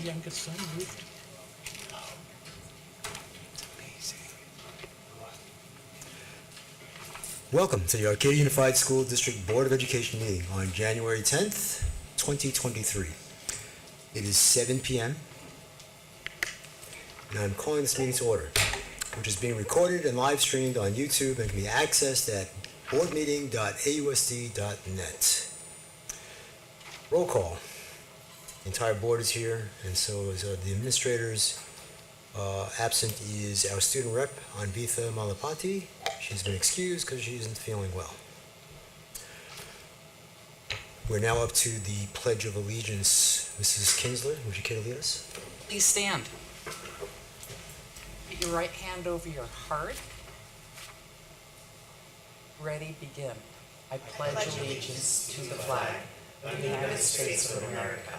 youngest son moved. Welcome to the Arcadia Unified School District Board of Education meeting on January 10th, 2023. It is 7 p.m. and I'm calling this meeting to order, which is being recorded and live streamed on YouTube and can be accessed at boardmeeting.ausd.net. Roll call. The entire board is here, and so is the administrators. Absent is our student rep, Anvitha Malapati. She's been excused because she isn't feeling well. We're now up to the Pledge of Allegiance. Mrs. Kinsler, would you care to lead us? Please stand. Put your right hand over your heart. Ready, begin. I pledge allegiance to the flag of the United States of America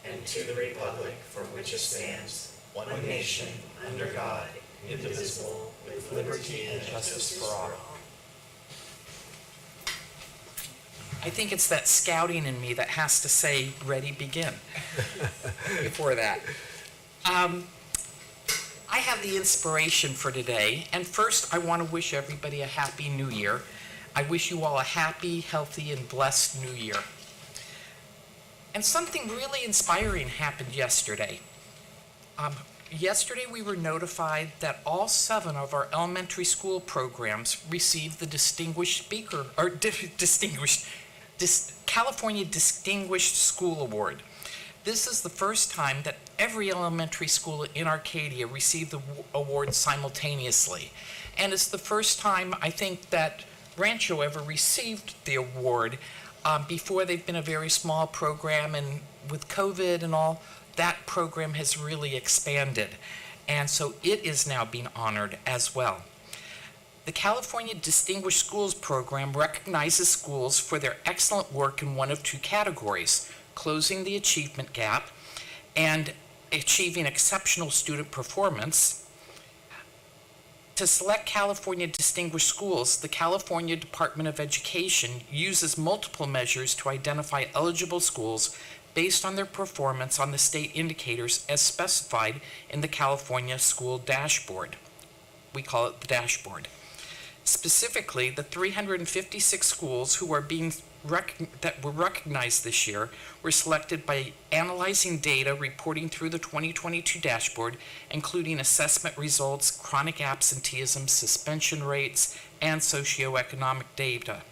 and to the republic for which it stands, one nation, under God, indivisible, with liberty and justice for all. I think it's that scouting in me that has to say, ready, begin, before that. I have the inspiration for today, and first I want to wish everybody a happy new year. I wish you all a happy, healthy, and blessed new year. And something really inspiring happened yesterday. Yesterday we were notified that all 7 of our elementary school programs received the California Distinguished School Award. This is the first time that every elementary school in Arcadia received the award simultaneously. And it's the first time, I think, that Rancho ever received the award. Before, they've been a very small program, and with COVID and all, that program has really expanded. And so it is now being honored as well. The California Distinguished Schools Program recognizes schools for their excellent work in one of 2 categories: closing the achievement gap and achieving exceptional student performance. To select California Distinguished Schools, the California Department of Education uses multiple measures to identify eligible schools based on their performance on the state indicators as specified in the California School Dashboard. We call it the dashboard. Specifically, the 356 schools who are that were recognized this year were selected by analyzing data reporting through the 2022 dashboard, including assessment results, chronic absenteeism, suspension rates, and socioeconomic data.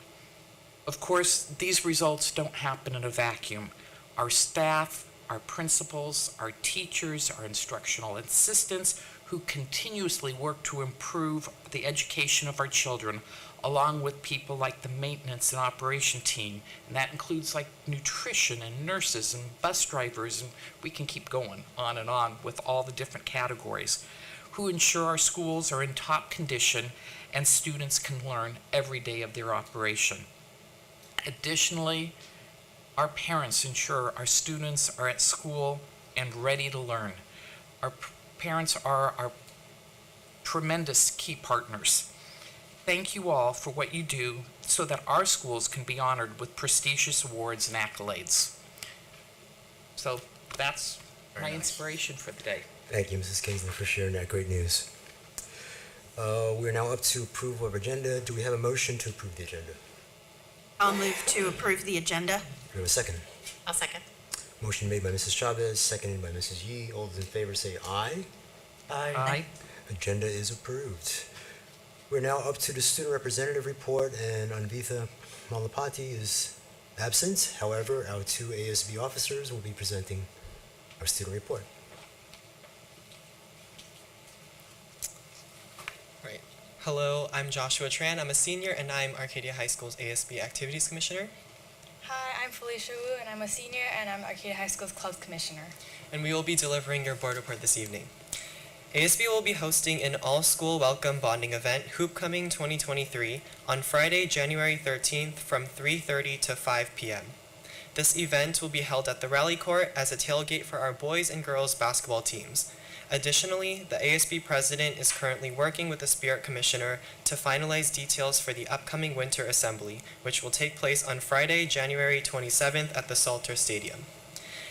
Of course, these results don't happen in a vacuum. Our staff, our principals, our teachers, our instructional assistants, who continuously work to improve the education of our children, along with people like the maintenance and operation team, and that includes like nutrition and nurses and bus drivers, and we can keep going on and on with all the different categories, who ensure our schools are in top condition and students can learn every day of their operation. Additionally, our parents ensure our students are at school and ready to learn. Our parents are our tremendous key partners. Thank you all for what you do so that our schools can be honored with prestigious awards and accolades. So that's my inspiration for the day. Thank you, Mrs. Kinsler, for sharing that great news. We're now up to approval of agenda. Do we have a motion to approve the agenda? I'll move to approve the agenda. Do we have a second? I'll second. Motion made by Mrs. Chavez, seconded by Mrs. Yee. All those in favor say aye. Aye. Agenda is approved. We're now up to the student representative report, and Anvitha Malapati is absent. However, our 2 ASB officers will be presenting our student report. Right. Hello, I'm Joshua Tran. I'm a senior, and I'm Arcadia High School's ASB Activities Commissioner. Hi, I'm Felicia Wu, and I'm a senior, and I'm Arcadia High School's Club Commissioner. And we will be delivering your board report this evening. ASB will be hosting an all-school welcome bonding event, Hoopcoming 2023, on Friday, January 13th from 3:30 to 5 p.m. This event will be held at the Rally Court as a tailgate for our boys and girls basketball teams. Additionally, the ASB president is currently working with the Spirit Commissioner to finalize details for the upcoming Winter Assembly, which will take place on Friday, January 27th at the Salter Stadium.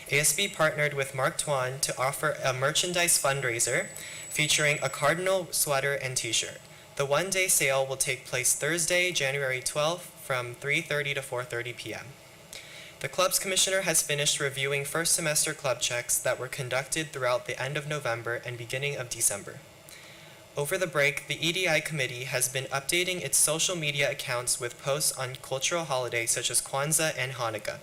ASB partnered with Mark Twain to offer a merchandise fundraiser featuring a cardinal sweater and t-shirt. The one-day sale will take place Thursday, January 12th from 3:30 to 4:30 p.m. The club's commissioner has finished reviewing first semester club checks that were conducted throughout the end of November and beginning of December. Over the break, the EDI committee has been updating its social media accounts with posts on cultural holidays such as Kwanzaa and Hanukkah.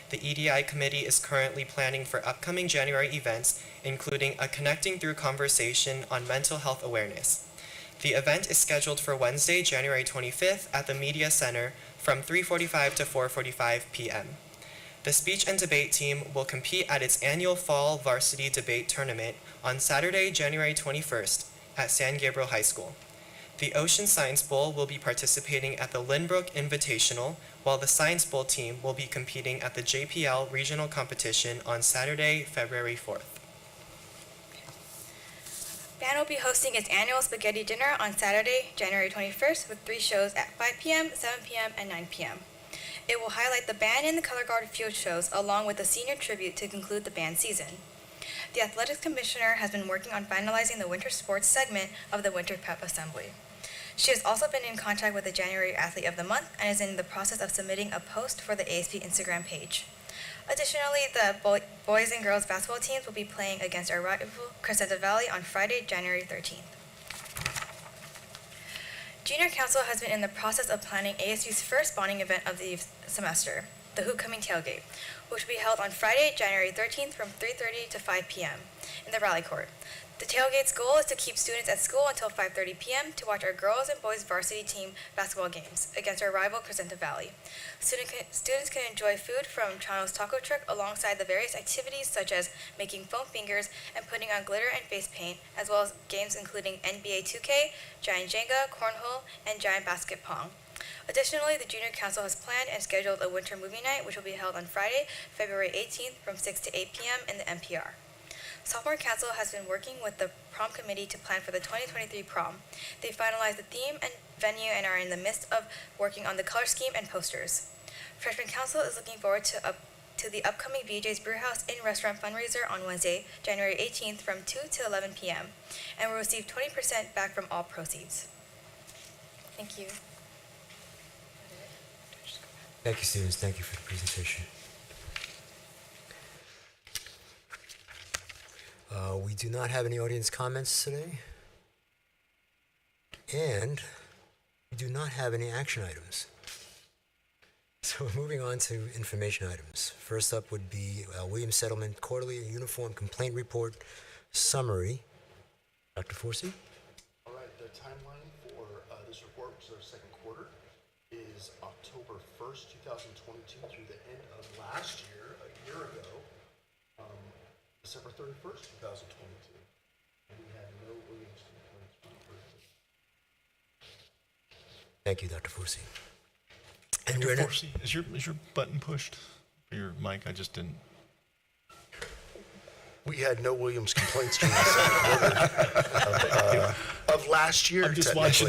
The EDI committee is currently planning for upcoming January events, including a Connecting Through conversation on mental health awareness. The event is scheduled for Wednesday, January 25th at the Media Center from 3:45 to 4:45 p.m. The speech and debate team will compete at its annual Fall Varsity Debate Tournament on Saturday, January 21st at San Gabriel High School. The Ocean Science Bowl will be participating at the Lynbrook Invitational, while the Science Bowl team will be competing at the JPL Regional Competition on Saturday, February 4th. Band will be hosting its annual spaghetti dinner on Saturday, January 21st with 3 shows at 5 p.m., 7 p.m., and 9 p.m. It will highlight the band and the Color Guard field shows along with a senior tribute to conclude the band season. The Athletics Commissioner has been working on finalizing the winter sports segment of the Winter Pep Assembly. She has also been in contact with the January Athlete of the Month and is in the process of submitting a post for the ASB Instagram page. Additionally, the boys and girls basketball teams will be playing against our rival Crescenta Valley on Friday, January 13th. Junior Council has been in the process of planning ASU's first bonding event of the semester, the Homecoming Tailgate, which will be held on Friday, January 13th from 3:30 to 5 p.m. in the Rally Court. The tailgate's goal is to keep students at school until 5:30 p.m. to watch our girls and boys varsity team basketball games against our rival Crescenta Valley. Students can enjoy food from Chano's Taco Truck alongside the various activities such as making foam fingers and putting on glitter and face paint, as well as games including NBA 2K, Giant Jenga, Cornhole, and Giant Basket Pong. Additionally, the Junior Council has planned and scheduled a winter movie night, which will be held on Friday, February 18th from 6 to 8 p.m. in the MPR. Sophomore Council has been working with the prom committee to plan for the 2023 prom. They finalized the theme and venue and are in the midst of working on the color scheme and posters. Freshman Council is looking forward to the upcoming VJ's Brewhouse in Restaurant fundraiser on Wednesday, January 18th from 2 to 11 p.m. and will receive 20% back from all proceeds. Thank you. Thank you, students. Thank you for the presentation. We do not have any audience comments today. And we do not have any action items. So we're moving on to information items. First up would be Williams Settlement Quarterly Uniform Complaint Report Summary. Dr. Forsey? All right, the timeline for this report, which is our second quarter, is October 1st, 2022 through the end of last year, a year ago, December 31st, 2022. And we had no Williams complaints reported. Thank you, Dr. Forsey. And Dr. we're now- Forsey, is your button pushed for your mic? I just didn't. We had no Williams complaints during the second quarter of last year. I'm just watching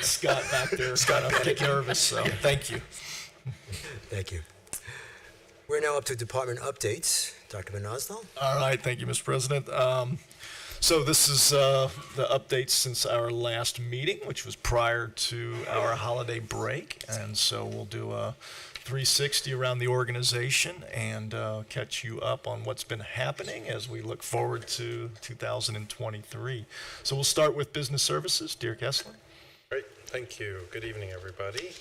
Scott back there kind of get nervous, so thank you. Thank you. We're now up to department updates. Dr. Van Osdal? All right, thank you, Mr. President. So this is the updates since our last meeting, which was prior to our holiday break. And so we'll do a 360 around the organization and catch you up on what's been happening as we look forward to 2023. So we'll start with business services. Dear Kessler. Great, thank you. Good evening, everybody.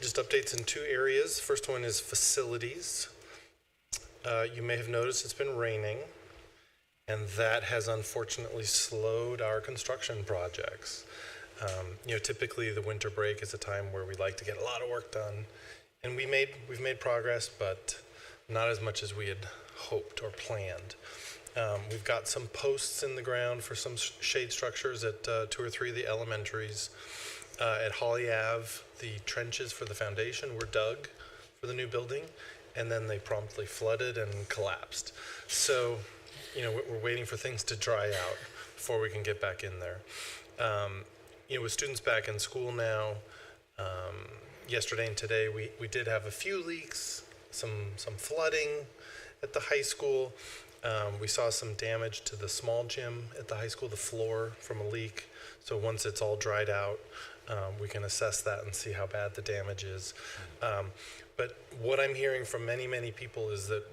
Just updates in 2 areas. First one is facilities. You may have noticed it's been raining, and that has unfortunately slowed our construction projects. Typically the winter break is a time where we like to get a lot of work done, and we've made progress, but not as much as we had hoped or planned. We've got some posts in the ground for some shade structures at 2 or 3 of the elementaries. At Holly Ave, the trenches for the foundation were dug for the new building, and then they promptly flooded and collapsed. So, we're waiting for things to dry out before we can get back in there. With students back in school now, yesterday and today, we did have a few leaks, some flooding, at the high school. We saw some damage to the small gym at the high school, the floor from a leak. So once it's all dried out, we can assess that and see how bad the damage is. But what I'm hearing from many, many people is that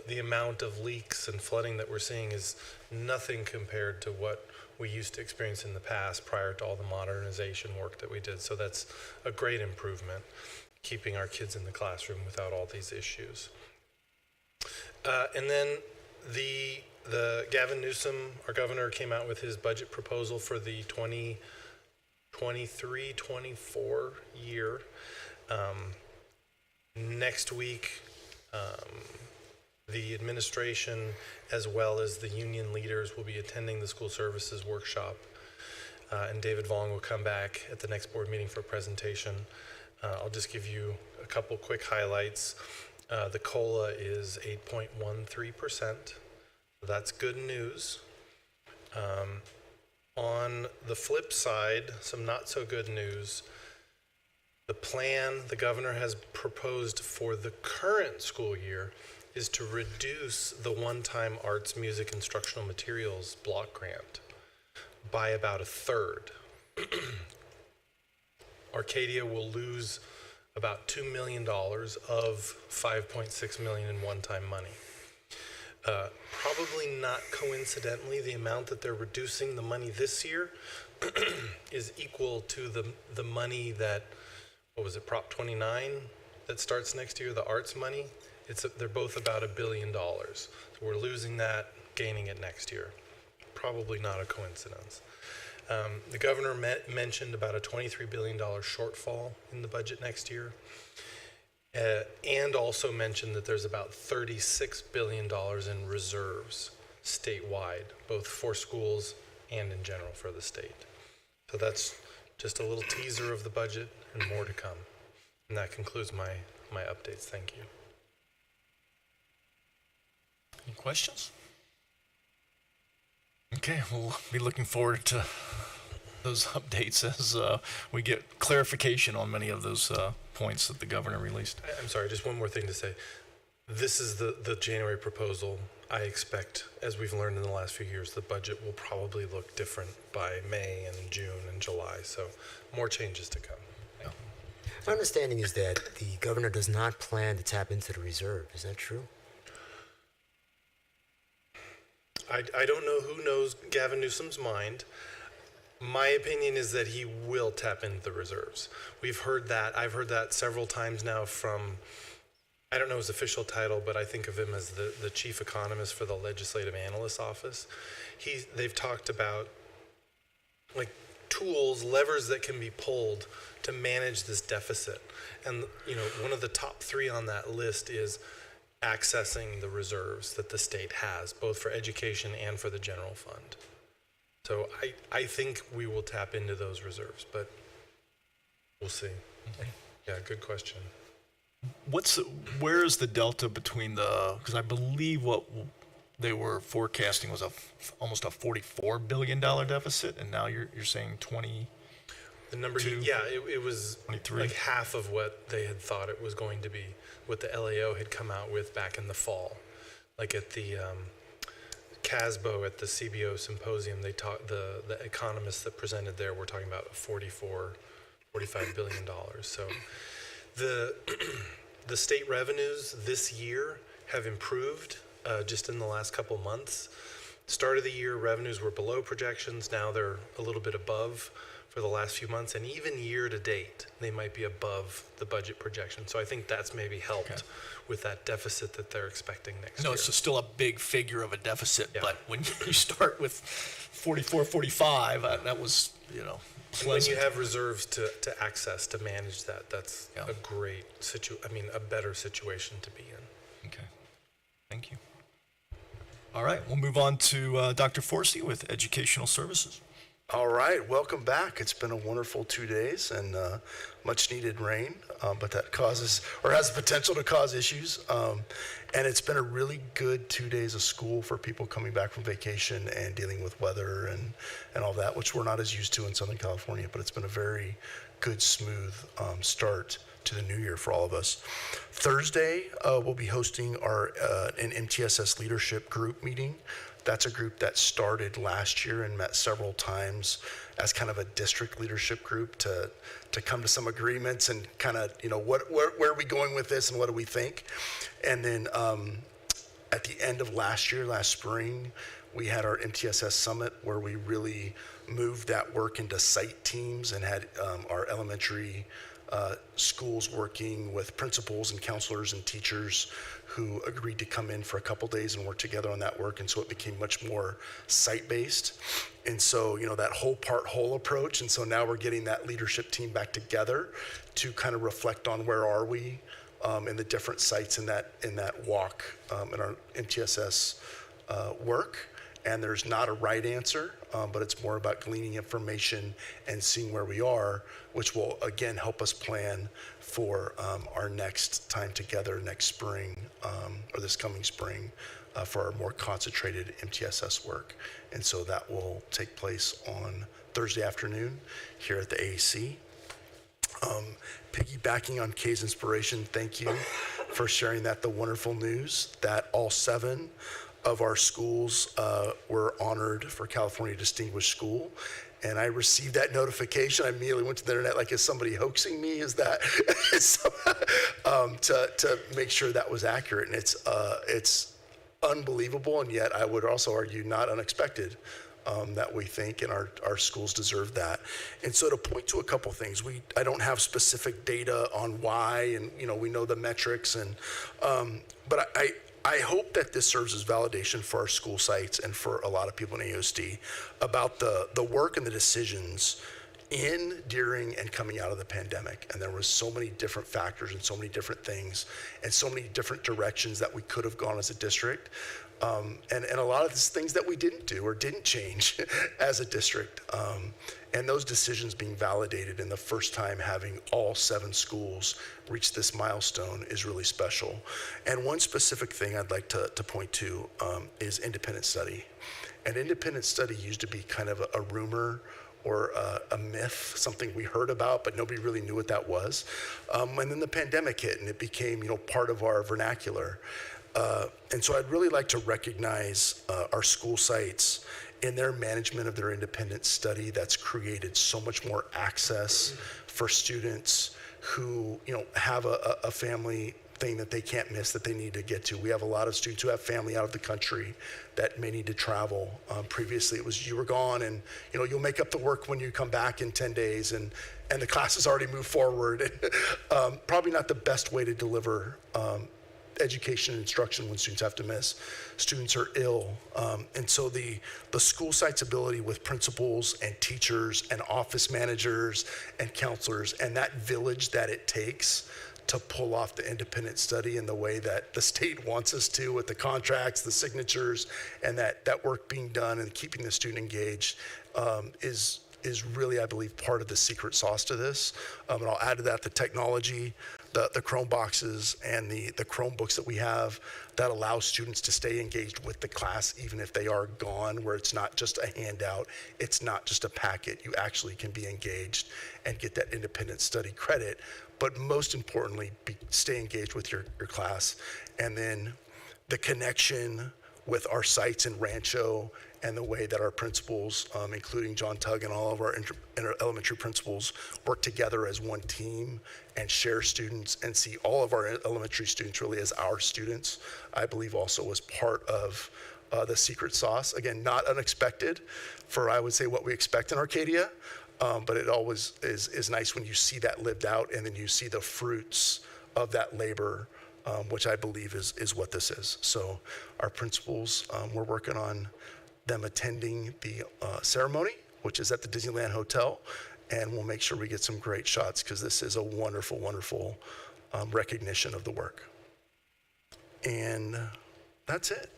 the amount of leaks and flooding that we're seeing is nothing compared to what we used to experience in the past prior to all the modernization work that we did. So that's a great improvement, keeping our kids in the classroom without all these issues. And then the Gavin Newsom, our governor, came out with his budget proposal for the 2023-24 year. Next week, the administration as well as the union leaders will be attending the school services workshop. And David Vong will come back at the next board meeting for a presentation. I'll just give you a couple quick highlights. The COLA is 8.13%. That's good news. On the flip side, some not so good news. The plan the governor has proposed for the current school year is to reduce the one-time arts, music, instructional materials block grant by about 1/3. Arcadia will lose about $2 million of $5.6 million in one-time money. Probably not coincidentally, the amount that they're reducing the money this year is equal to the money that, what was it, Prop 29 that starts next year, the arts money. They're both about $1 billion. So we're losing that, gaining it next year. Probably not a coincidence. The governor mentioned about a $23 billion shortfall in the budget next year. And also mentioned that there's about $36 billion in reserves statewide, both for schools and in general for the state. So that's just a little teaser of the budget and more to come. And that concludes my updates. Thank you. Any questions? Okay, we'll be looking forward to those updates as we get clarification on many of those points that the governor released. I'm sorry, just one more thing to say. This is the January proposal. I expect, as we've learned in the last few years, the budget will probably look different by May and June and July. So more changes to come. Yeah. My understanding is that the governor does not plan to tap into the reserve. Is that true? I don't know who knows Gavin Newsom's mind. My opinion is that he will tap into the reserves. We've heard that. I've heard that several times now from, I don't know his official title, but I think of him as the chief economist for the Legislative Analyst's Office. They've talked about like tools, levers that can be pulled to manage this deficit. And one of the top 3 on that list is accessing the reserves that the state has, both for education and for the general fund. So I think we will tap into those reserves, but we'll see. Okay. Yeah, good question. Where is the delta between because I believe what they were forecasting was almost a $44 billion deficit, and now you're saying 20. The number, it was 23. like half of what they had thought it was going to be, what the LAO had come out with back in the fall. Like at the CASBO, at the CBO symposium, they talked, the economists that presented there were talking about $45 billion. So the state revenues this year have improved just in the last couple months. Start of the year, revenues were below projections. Now they're a little bit above for the last few months, and even year to date, they might be above the budget projection. So I think that's maybe helped with that deficit that they're expecting next year. No, it's still a big figure of a deficit, Yeah. but when you start with 44, 45, that was, And when pleasant. you have reserves to access, to manage that, that's Yeah. a great a better situation to be in. Okay, thank you. All right, we'll move on to Dr. Forsey with Educational Services. All right, welcome back. It's been a wonderful 2 days and much needed rain, but that causes or has the potential to cause issues. And it's been a really good 2 days of school for people coming back from vacation and dealing with weather and all that, which we're not as used to in Southern California, but it's been a very good, smooth start to the new year for all of us. Thursday, we'll be hosting an MTSS leadership group meeting. That's a group that started last year and met several times as kind of a district leadership group to come to some agreements and kind of, where are we going with this and what do we think? And then at the end of last spring, we had our MTSS summit where we really moved that work into site teams and had our elementary schools working with principals and counselors and teachers who agreed to come in for a couple days and work together on that work. And so it became much more site-based. And so, that whole approach. And so now we're getting that leadership team back together to kind of reflect on where are we in the different sites in that walk in our MTSS work. And there's not a right answer, but it's more about gleaning information and seeing where we are, which will, again, help us plan for our next time together next spring, or this coming spring, for our more concentrated MTSS work. And so that will take place on Thursday afternoon here at the AAC. Piggybacking on Kay's inspiration, thank you for sharing the wonderful news that all 7 of our schools were honored for California Distinguished School. And I received that notification. I immediately went to the internet, like, is somebody hoaxing me? Is that to make sure that was accurate? And it's unbelievable, and yet I would also argue not unexpected that we think, and our schools deserve that. And so to point to a couple things, I don't have specific data on why, and we know the metrics, and but I hope that this serves as validation for our school sites and for a lot of people in AUSD about the work and the decisions in, during, and coming out of the pandemic. And there was so many different factors and so many different things and so many different directions that we could have gone as a district. And a lot of these things that we didn't do or didn't change as a district. And those decisions being validated in the first time having all 7 schools reach this milestone is really special. And one specific thing I'd like to point to is independent study. And independent study used to be kind of a rumor or a myth, something we heard about, but nobody really knew what that was. And then the pandemic hit and it became, part of our vernacular. And so I'd really like to recognize our school sites in their management of their independent study that's created so much more access for students who, have a family thing that they can't miss that they need to get to. We have a lot of students who have family out of the country that may need to travel. Previously it was you were gone and, you'll make up the work when you come back in 10 days and the class has already moved forward. Probably not the best way to deliver education and instruction when students have to miss. Students are ill. And so the school site's ability with principals and teachers and office managers and counselors and that village that it takes to pull off the independent study in the way that the state wants us to with the contracts, the signatures, and that work being done and keeping the student engaged is really, I believe, part of the secret sauce to this. And I'll add to that the technology, the Chrome boxes and the Chromebooks that we have that allow students to stay engaged with the class even if they are gone, where it's not just a handout, it's not just a packet. You actually can be engaged and get that independent study credit, but most importantly, stay engaged with your class. And then the connection with our sites in Rancho and the way that our principals, including John Tugg and all of our elementary principals, work together as one team and share students and see all of our elementary students really as our students, I believe also was part of the secret sauce. Again, not unexpected for, I would say, what we expect in Arcadia, but it always is nice when you see that lived out and then you see the fruits of that labor, which I believe is what this is. So our principals, we're working on them attending the ceremony, which is at the Disneyland Hotel, and we'll make sure we get some great shots because this is a wonderful, wonderful recognition of the work. And that's it.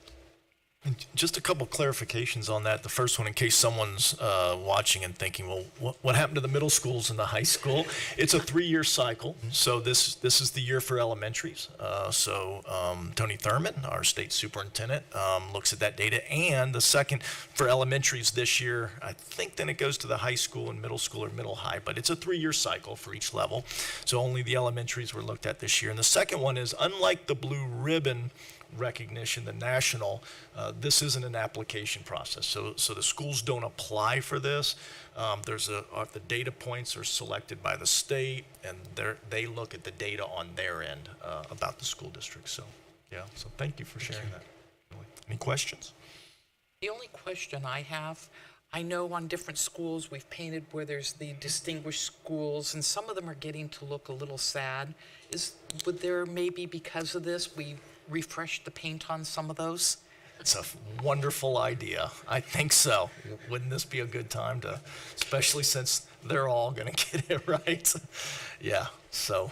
And just a couple clarifications on that. The first one, in case someone's watching and thinking, well, what happened to the middle schools and the high school? It's a 3-year cycle. So this is the year for elementaries. Tony Thurman, our state superintendent, looks at that data. And the second for elementaries this year, I think then it goes to the high school and middle school or middle high, but it's a 3-year cycle for each level. So only the elementaries were looked at this year. And the second one is, unlike the blue ribbon recognition, the national, this isn't an application process. So the schools don't apply for this. The data points are selected by the state, and they look at the data on their end about the school district. So thank you for sharing that. Any questions? The only question I have, I know on different schools we've painted where there's the distinguished schools, and some of them are getting to look a little sad. Would there maybe, because of this, we refresh the paint on some of those? It's a wonderful idea. I think so. Wouldn't this be a good time to, especially since they're all going to get it right? Yeah. So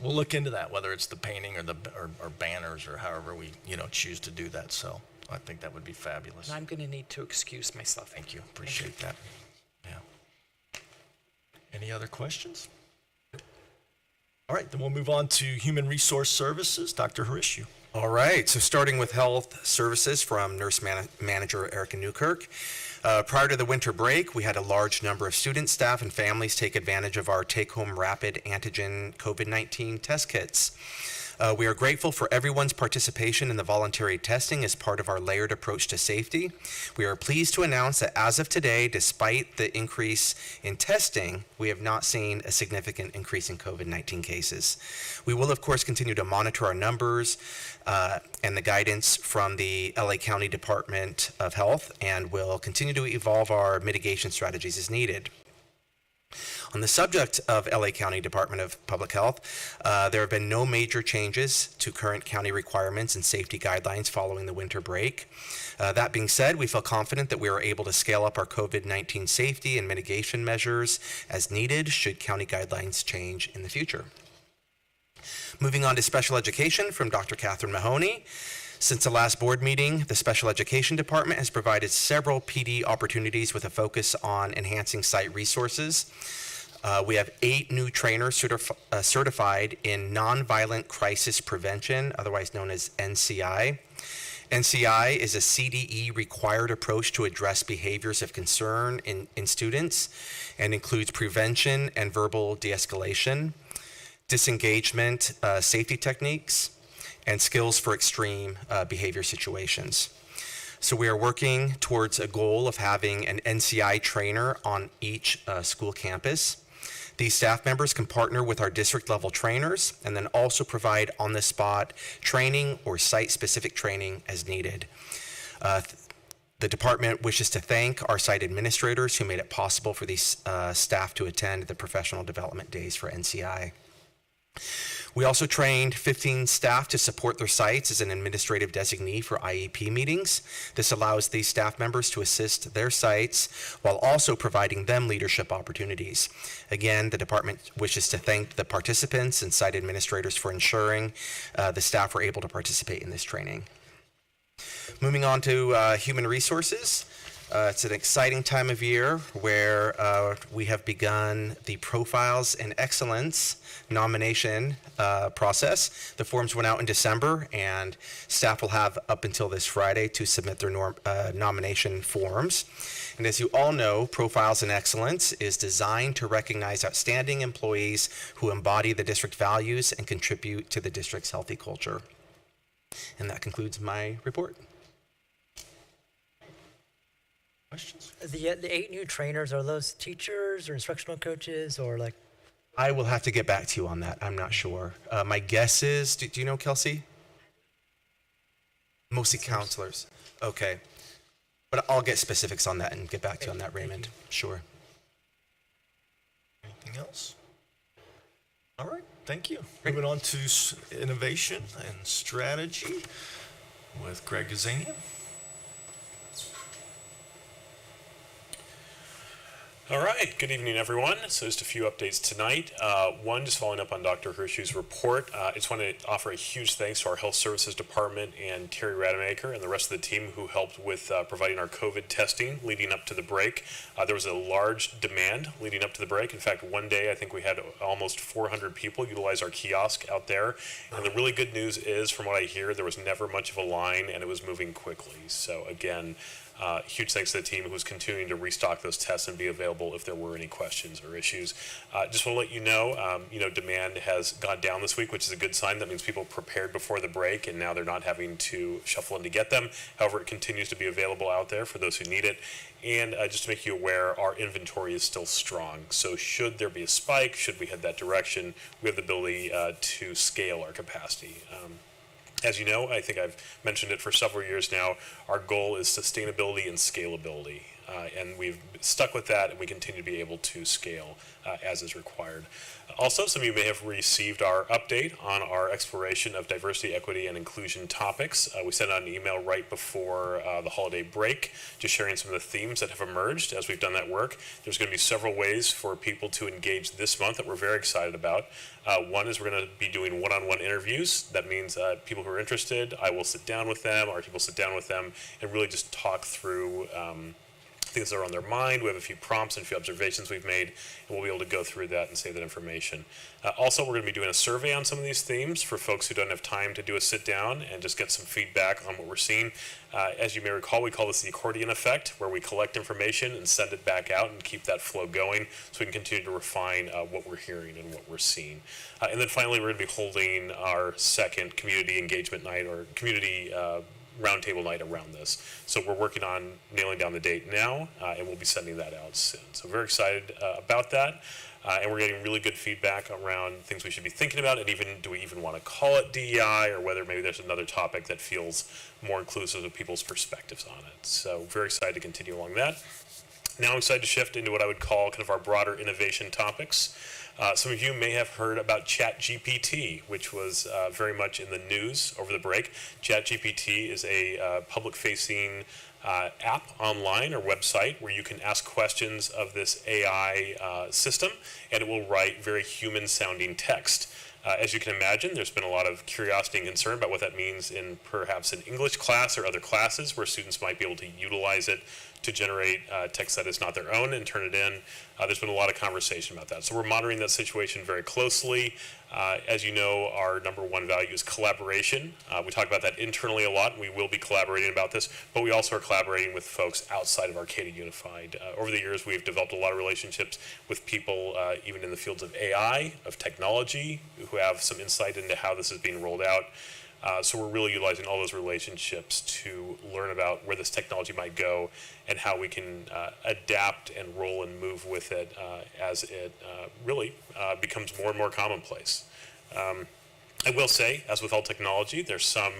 we'll look into that, whether it's the painting or banners or however we choose to do that. So I think that would be fabulous. And I'm going to need to excuse myself. Thank you. Appreciate that. Yeah. Any other questions? All right, then we'll move on to Human Resource Services. Dr. Harishu. All right, so starting with health services from nurse manager Erica Newkirk. Prior to the winter break, we had a large number of students, staff, and families take advantage of our take-home rapid antigen COVID-19 test kits. We are grateful for everyone's participation in the voluntary testing as part of our layered approach to safety. We are pleased to announce that as of today, despite the increase in testing, we have not seen a significant increase in COVID-19 cases. We will, of course, continue to monitor our numbers and the guidance from the LA County Department of Health, and will continue to evolve our mitigation strategies as needed. On the subject of LA County Department of Public Health, there have been no major changes to current county requirements and safety guidelines following the winter break. That being said, we feel confident that we are able to scale up our COVID-19 safety and mitigation measures as needed should county guidelines change in the future. Moving on to special education from Dr. Catherine Mahoney. Since the last board meeting, the Special Education Department has provided several PD opportunities with a focus on enhancing site resources. We have 8 new trainers certified in Nonviolent Crisis Prevention, otherwise known as NCI. NCI is a CDE required approach to address behaviors of concern in students, and includes prevention and verbal de-escalation, disengagement safety techniques, and skills for extreme behavior situations. So we are working towards a goal of having an NCI trainer on each school campus. These staff members can partner with our district level trainers and then also provide on-the-spot training or site-specific training as needed. The department wishes to thank our site administrators who made it possible for these staff to attend the professional development days for NCI. We also trained 15 staff to support their sites as an administrative designee for IEP meetings. This allows these staff members to assist their sites while also providing them leadership opportunities. Again, the department wishes to thank the participants and site administrators for ensuring the staff were able to participate in this training. Moving on to human resources. It's an exciting time of year where we have begun the Profiles in Excellence nomination process. The forms went out in December, and staff will have up until this Friday to submit their nomination forms. And as you all know, Profiles in Excellence is designed to recognize outstanding employees who embody the district values and contribute to the district's healthy culture. And that concludes my report. Questions? The 8 new trainers, are those teachers or instructional coaches or like? I will have to get back to you on that. I'm not sure. My guess is, do you know, Kelsey? Mostly counselors. Okay. But I'll get specifics on that and get back to you on that, Raymond. Sure. Anything else? All right, thank you. Moving on to innovation and strategy with Greg Gazanian. All right, good evening, everyone. So just a few updates tonight. One, just following up on Dr. Hirsch's report, I just want to offer a huge thanks to our Health Services Department and Terry Rademacher and the rest of the team who helped with providing our COVID testing leading up to the break. There was a large demand leading up to the break. In fact, one day I think we had almost 400 people utilize our kiosk out there. And the really good news is, from what I hear, there was never much of a line and it was moving quickly. So again, huge thanks to the team who's continuing to restock those tests and be available if there were any questions or issues. Just want to let you know, demand has gone down this week, which is a good sign. That means people prepared before the break and now they're not having to shuffle in to get them. However, it continues to be available out there for those who need it. And just to make you aware, our inventory is still strong. So should there be a spike, should we head that direction, we have the ability to scale our capacity. As you know, I think I've mentioned it for several years now, our goal is sustainability and scalability. And we've stuck with that, and we continue to be able to scale as is required. Also, some of you may have received our update on our exploration of diversity, equity, and inclusion topics. We sent out an email right before the holiday break, just sharing some of the themes that have emerged as we've done that work. There's going to be several ways for people to engage this month that we're very excited about. One is we're going to be doing one-on-one interviews. That means people who are interested, I will sit down with them, our people sit down with them, and really just talk through things that are on their mind. We have a few prompts and a few observations we've made, and we'll be able to go through that and save that information. Also, we're going to be doing a survey on some of these themes for folks who don't have time to do a sit down and just get some feedback on what we're seeing. As you may recall, we call this the accordion effect, where we collect information and send it back out and keep that flow going so we can continue to refine what we're hearing and what we're seeing. And then finally, we're going to be holding our second community engagement night or community roundtable night around this. So we're working on nailing down the date now, and we'll be sending that out soon. So very excited about that. And we're getting really good feedback around things we should be thinking about, and even do we even want to call it DEI, or whether maybe there's another topic that feels more inclusive of people's perspectives on it. So very excited to continue along that. Now I'm excited to shift into what I would call kind of our broader innovation topics. Some of you may have heard about ChatGPT, which was very much in the news over the break. ChatGPT is a public-facing app online or website where you can ask questions of this AI system, and it will write very human-sounding text. As you can imagine, there's been a lot of curiosity and concern about what that means in perhaps an English class or other classes where students might be able to utilize it to generate text that is not their own and turn it in. There's been a lot of conversation about that. So we're monitoring that situation very closely. As you know, our number one value is collaboration. We talk about that internally a lot, and we will be collaborating about this, but we also are collaborating with folks outside of Arcadia Unified. Over the years, we've developed a lot of relationships with people even in the fields of AI, of technology, who have some insight into how this is being rolled out. So we're really utilizing all those relationships to learn about where this technology might go and how we can adapt and roll and move with it as it really becomes more and more commonplace. I will say, as with all technology, there's some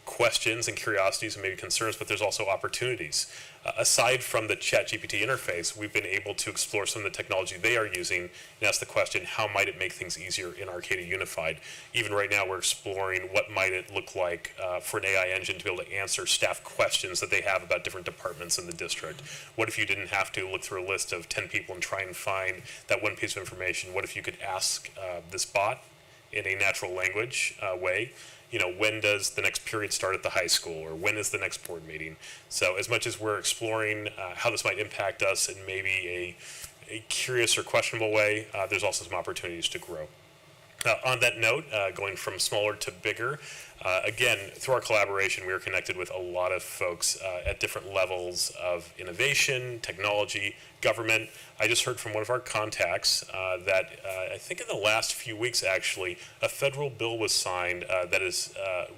questions and curiosities and maybe concerns, but there's also opportunities. Aside from the ChatGPT interface, we've been able to explore some of the technology they are using and ask the question, how might it make things easier in Arcadia Unified? Even right now, we're exploring what might it look like for an AI engine to be able to answer staff questions that they have about different departments in the district. What if you didn't have to look through a list of 10 people and try and find that one piece of information? What if you could ask this bot in a natural language way, when does the next period start at the high school, or when is the next board meeting? So as much as we're exploring how this might impact us in maybe a curious or questionable way, there's also some opportunities to grow. On that note, going from smaller to bigger, again, through our collaboration, we are connected with a lot of folks at different levels of innovation, technology, government. I just heard from one of our contacts that I think in the last few weeks, actually, a federal bill was signed that is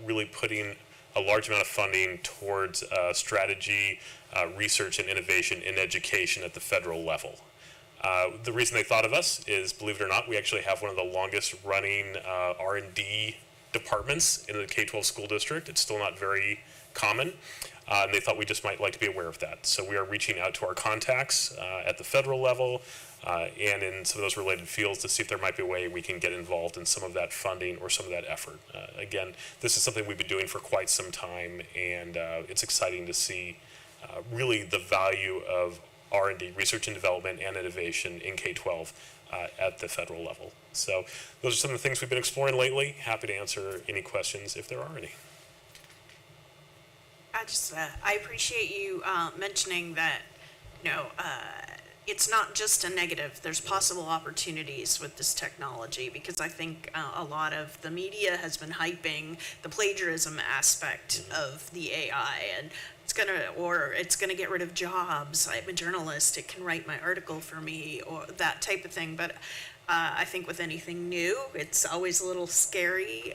really putting a large amount of funding towards strategy, research, and innovation in education at the federal level. The reason they thought of us is, believe it or not, we actually have one of the longest running R&D departments in the K-12 school district. It's still not very common, and they thought we just might like to be aware of that. So we are reaching out to our contacts at the federal level and in some of those related fields to see if there might be a way we can get involved in some of that funding or some of that effort. Again, this is something we've been doing for quite some time, and it's exciting to see really the value of R&D, research and development, and innovation in K-12 at the federal level. So those are some of the things we've been exploring lately. Happy to answer any questions if there are any. I appreciate you mentioning that, it's not just a negative. There's possible opportunities with this technology, because I think a lot of the media has been hyping the plagiarism aspect of the AI, and it's gonna get rid of jobs. I'm a journalist. It can write my article for me, or that type of thing. But I think with anything new, it's always a little scary.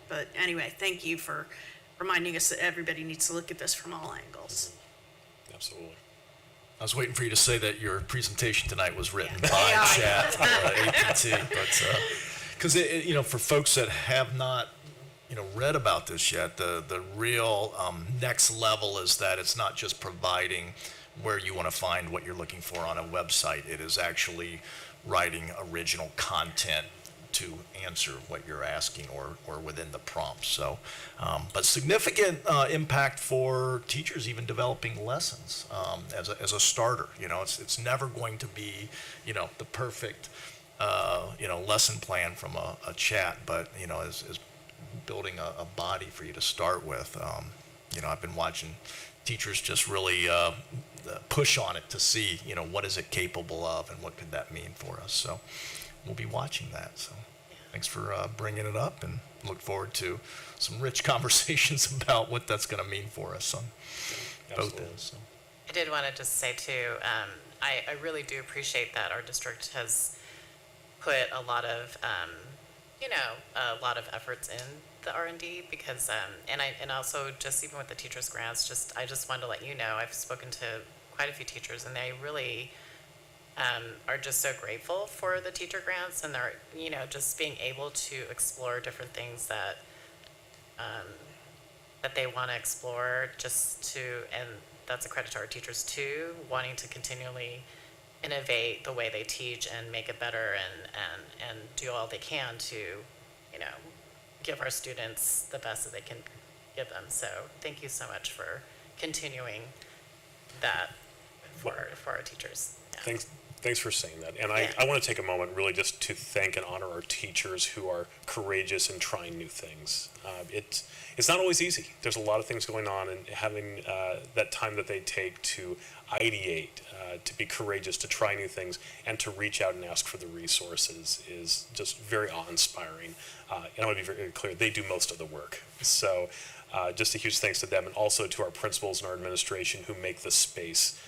But anyway, thank you for reminding us that everybody needs to look at this from all angles. Absolutely. I was waiting for you to say that your presentation tonight was written by Chat APT, but because for folks that have not read about this yet, the real next level is that it's not just providing where you want to find what you're looking for on a website. It is actually writing original content to answer what you're asking or within the prompt. So, but significant impact for teachers even developing lessons as a starter. It's never going to be, the perfect, lesson plan from a chat, but, as building a body for you to start with. I've been watching teachers just really push on it to see, what is it capable of and what could that mean for us. So we'll be watching that. So thanks for bringing it up, and look forward to some rich conversations about what that's going to mean for us on both ends. So. I did want to just say too, I really do appreciate that our district has put a lot of, efforts in the R&D, because, and also just even with the teachers' grants, I just wanted to let you know, I've spoken to quite a few teachers, and they really are just so grateful for the teacher grants, and they're, just being able to explore different things that they want to explore, and that's a credit to our teachers too, wanting to continually innovate the way they teach and make it better, and do all they can to, give our students the best that they can give them. So thank you so much for continuing that for our teachers. Yeah. Thanks for saying that. And I want to take a moment really just to thank and honor our teachers who are courageous in trying new things. It's not always easy. There's a lot of things going on, and having that time that they take to ideate, to be courageous, to try new things, and to reach out and ask for the resources is just very awe-inspiring. And I want to be very clear, they do most of the work. So just a huge thanks to them, and also to our principals and our administration who make the space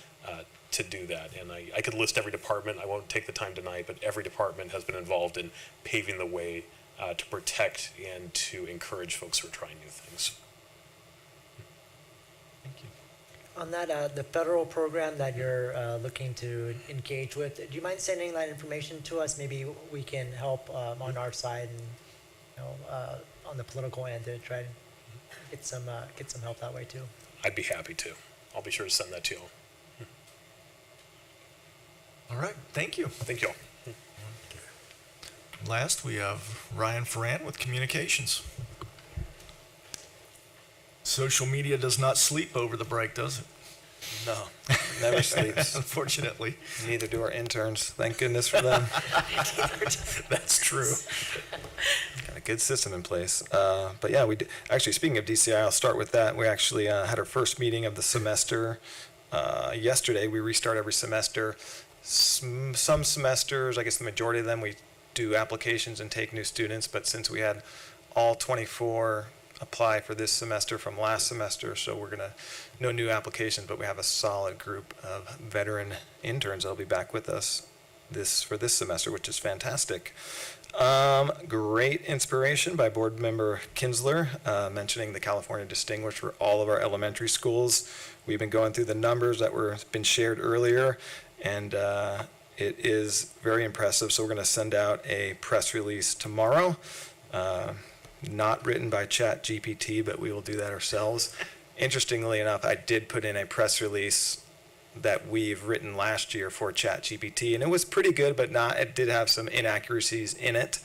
to do that. And I could list every department. I won't take the time tonight, but every department has been involved in paving the way to protect and to encourage folks who are trying new things. Thank you. On that, the federal program that you're looking to engage with, do you mind sending that information to us? Maybe we can help on our side, and on the political end, to try to get some help that way too. I'd be happy to. I'll be sure to send that to you all. All right, thank you. Thank you all. Last, we have Ryan Ferran with Communications. Social media does not sleep over the break, does it? No, never sleeps. Unfortunately. Neither do our interns. Thank goodness for them. That's true. Got a good system in place. But yeah, actually, speaking of DCI, I'll start with that. We actually had our first meeting of the semester yesterday. We restart every semester. Some semesters, I guess the majority of them, we do applications and take new students, but since we had all 24 apply for this semester from last semester, so we're gonna, no new applications, but we have a solid group of veteran interns that'll be back with us for this semester, which is fantastic. Great inspiration by board member Kinsler, mentioning the California Distinguished for all of our elementary schools. We've been going through the numbers that been shared earlier, and it is very impressive. So we're going to send out a press release tomorrow, not written by ChatGPT, but we will do that ourselves. Interestingly enough, I did put in a press release that we've written last year for ChatGPT, and it was pretty good, but it did have some inaccuracies in it.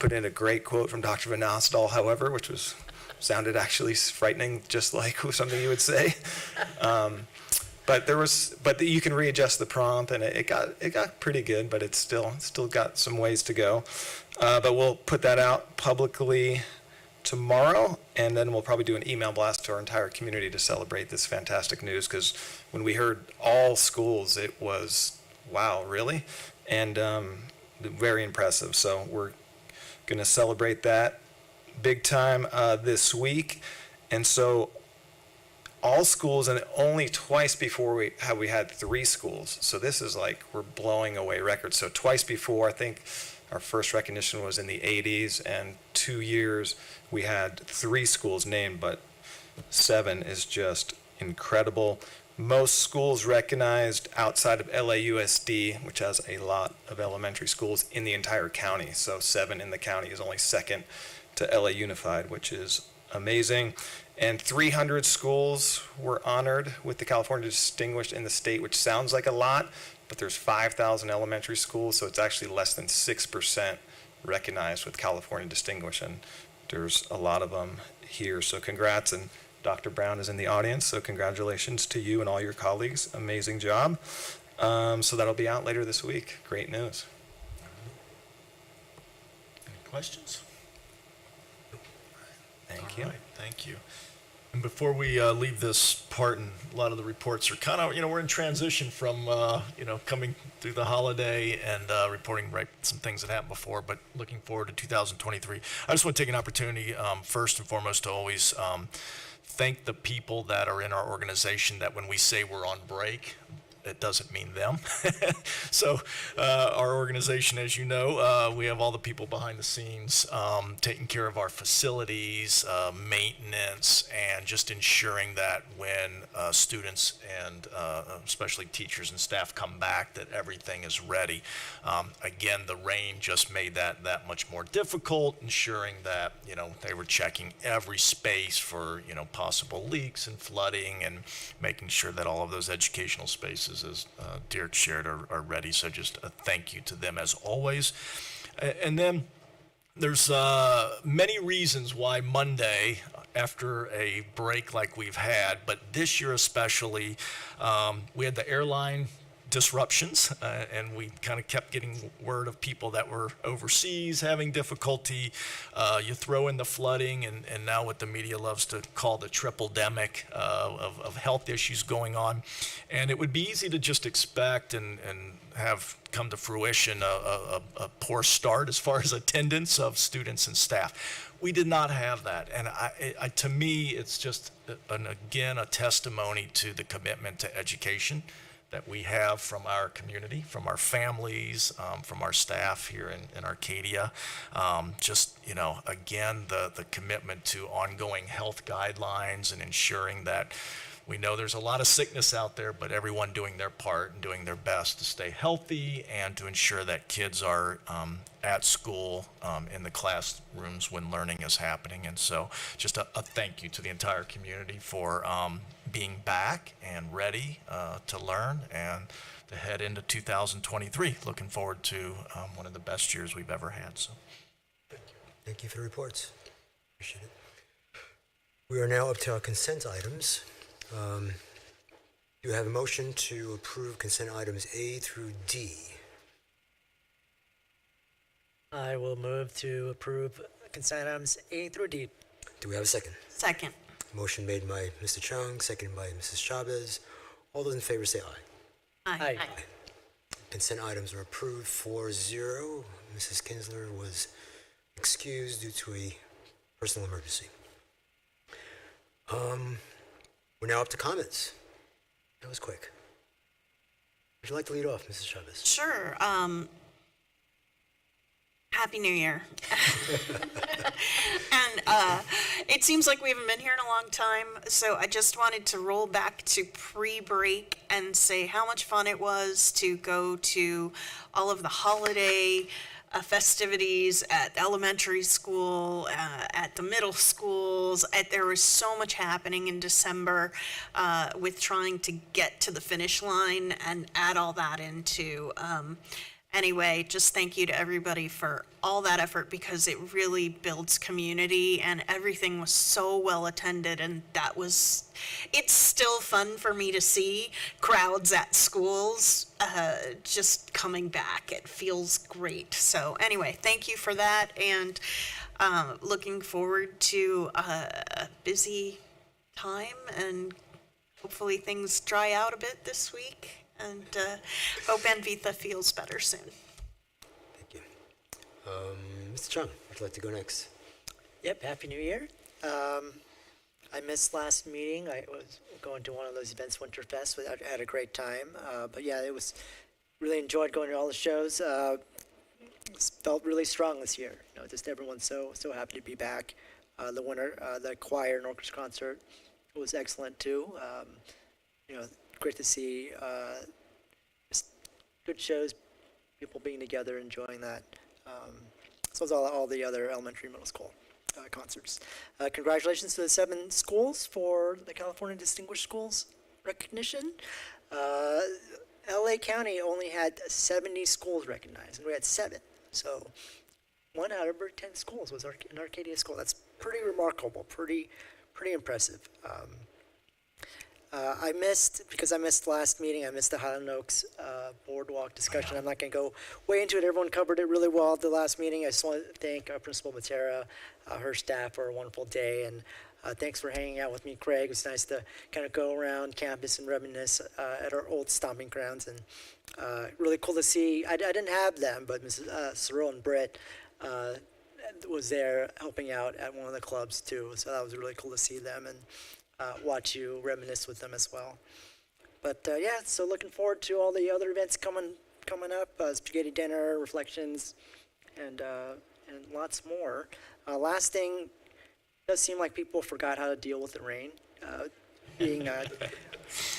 Put in a great quote from Dr. Van Nostal, however, which sounded actually frightening, just like something you would say. But you can readjust the prompt, and it got pretty good, but it's still got some ways to go. But we'll put that out publicly tomorrow, and then we'll probably do an email blast to our entire community to celebrate this fantastic news, because when we heard all schools, it was, wow, really? And very impressive. So we're going to celebrate that big time this week. And so all schools, and only twice before we had 3 schools. So this is like, we're blowing away records. So twice before, I think our first recognition was in the 80s, and 2 years we had 3 schools named, but 7 is just incredible. Most schools recognized outside of LAUSD, which has a lot of elementary schools in the entire county. So 7 in the county is only second to LA Unified, which is amazing. And 300 schools were honored with the California Distinguished in the state, which sounds like a lot, but there's 5,000 elementary schools, so it's actually less than 6% recognized with California Distinguished, and there's a lot of them here. So congrats, and Dr. Brown is in the audience, so congratulations to you and all your colleagues. Amazing job. So that'll be out later this week. Great news. Any questions? Thank you. All right, thank you. And before we leave this part, and a lot of the reports are kind of, we're in transition from, coming through the holiday and reporting some things that happened before, but looking forward to 2023. I just want to take an opportunity, first and foremost, to always thank the people that are in our organization, that when we say we're on break, it doesn't mean them. So our organization, as you know, we have all the people behind the scenes taking care of our facilities, maintenance, and just ensuring that when students and especially teachers and staff come back, that everything is ready. Again, the rain just made that much more difficult, ensuring that, they were checking every space for, possible leaks and flooding, and making sure that all of those educational spaces, as Derek shared, are ready. So just a thank you to them as always. And then there's many reasons why Monday, after a break like we've had, but this year especially, we had the airline disruptions, and we kind of kept getting word of people that were overseas having difficulty. You throw in the flooding, and now what the media loves to call the triple-demic of health issues going on. And it would be easy to just expect and have come to fruition a poor start as far as attendance of students and staff. We did not have that, and to me, it's just, again, a testimony to the commitment to education that we have from our community, from our families, from our staff here in Arcadia. Again, the commitment to ongoing health guidelines and ensuring that we know there's a lot of sickness out there, but everyone doing their part and doing their best to stay healthy and to ensure that kids are at school in the classrooms when learning is happening. And so just a thank you to the entire community for being back and ready to learn and to head into 2023. Looking forward to one of the best years we've ever had. So, Thank you for the reports. Appreciate it. We are now up to our consent items. Do you have a motion to approve consent items A through D? I will move to approve consent items A through D. Do we have a second? Second. Motion made by Mr. Chung, seconded by Mrs. Chavez. All those in favor say aye. Aye. Consent items are approved 4-0. Mrs. Kinsler was excused due to a personal emergency. We're now up to comments. That was quick. Would you like to lead off, Mrs. Chavez? Sure. Happy New Year. And it seems like we haven't been here in a long time, so I just wanted to roll back to pre-break and say how much fun it was to go to all of the holiday festivities at elementary school, at the middle schools. There was so much happening in December with trying to get to the finish line and add all that into anyway, just thank you to everybody for all that effort because it really builds community and everything was so well attended and it's still fun for me to see crowds at schools just coming back. It feels great. So anyway, thank you for that and looking forward to a busy time and hopefully things dry out a bit this week and hope Anvita feels better soon. Thank you. Mr. Chung, would you like to go next? Yep, Happy New Year. I missed last meeting. I was going to one of those events, Winterfest. I had a great time. But yeah, it was really enjoyed going to all the shows. Felt really strong this year. Just everyone's so happy to be back. The choir and orchestra concert was excellent too. Great to see just good shows, people being together, enjoying that. So was all the other elementary, middle school concerts. Congratulations to the 7 schools for the California Distinguished Schools recognition. LA County only had 70 schools recognized, and we had 7. So 1 out of every 10 schools was an Arcadia school. That's pretty remarkable, pretty impressive. Because I missed last meeting, I missed the Highland Oaks boardwalk discussion. I'm not going to go way into it. Everyone covered it really well at the last meeting. I just want to thank Principal Matera, her staff for a wonderful day, and thanks for hanging out with me, Craig. It was nice to kind of go around campus and reminisce at our old stomping grounds, and really cool to see. I didn't have them, but Mrs. Cyril and Britt was there helping out at one of the clubs too, so that was really cool to see them and watch you reminisce with them as well. But yeah, so looking forward to all the other events coming up, spaghetti dinner, reflections, and lots more. Last thing, it does seem like people forgot how to deal with the rain.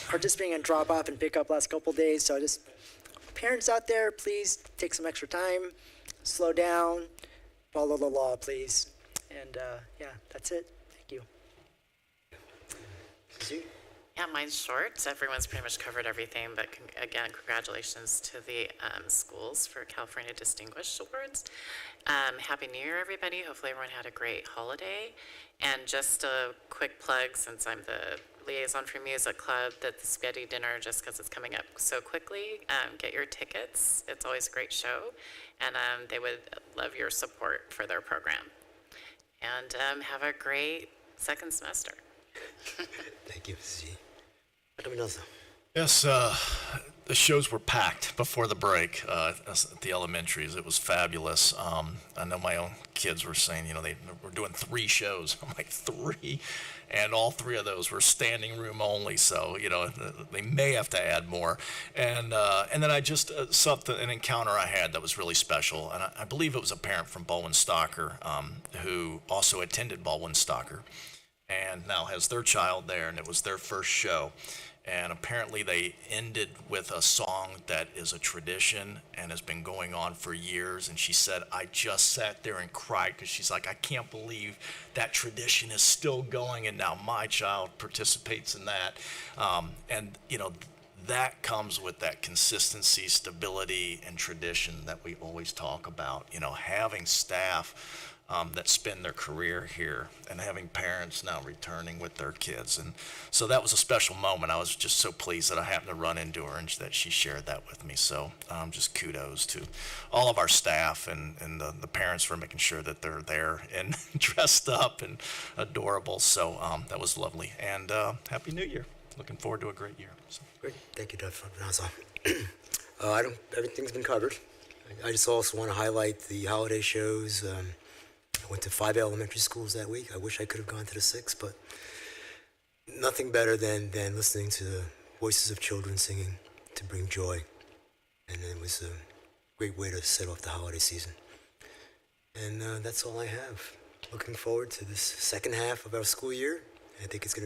Participating in drop-off and pick-up last couple days, so just parents out there, please take some extra time, slow down, follow the law, please. And yeah, that's it. Thank you. Yeah, mine's short. Everyone's pretty much covered everything, but again, congratulations to the schools for California Distinguished Awards. Happy New Year, everybody. Hopefully everyone had a great holiday. And just a quick plug, since I'm the liaison for Music Club, that the spaghetti dinner, just because it's coming up so quickly, get your tickets. It's always a great show, and they would love your support for their program. And have a great second semester. Thank you, Mrs. G. Dr. Mendoza. Yes, the shows were packed before the break at the elementaries. It was fabulous. I know my own kids were saying, they were doing 3 shows. I'm like, 3? And all 3 of those were standing room only, so, they may have to add more. And then I just, an encounter I had that was really special, and I believe it was a parent from Baldwin-Stocker who also attended Baldwin-Stocker and now has their child there, and it was their first show. And apparently they ended with a song that is a tradition and has been going on for years. And she said, I just sat there and cried because she's like, I can't believe that tradition is still going and now my child participates in that. That comes with that consistency, stability, and tradition that we always talk about. Having staff that spend their career here and having parents now returning with their kids. And so that was a special moment. I was just so pleased that I happened to run into her and that she shared that with me. So just kudos to all of our staff and the parents for making sure that they're there and dressed up and adorable. So that was lovely. And Happy New Year. Looking forward to a great year. So. Great. Thank you, Dr. Mendoza. Everything's been covered. I just also want to highlight the holiday shows. I went to 5 elementary schools that week. I wish I could have gone to the 6, but nothing better than listening to the voices of children singing to bring joy. And it was a great way to set off the holiday season. And that's all I have. Looking forward to this second half of our school year. I think it's going to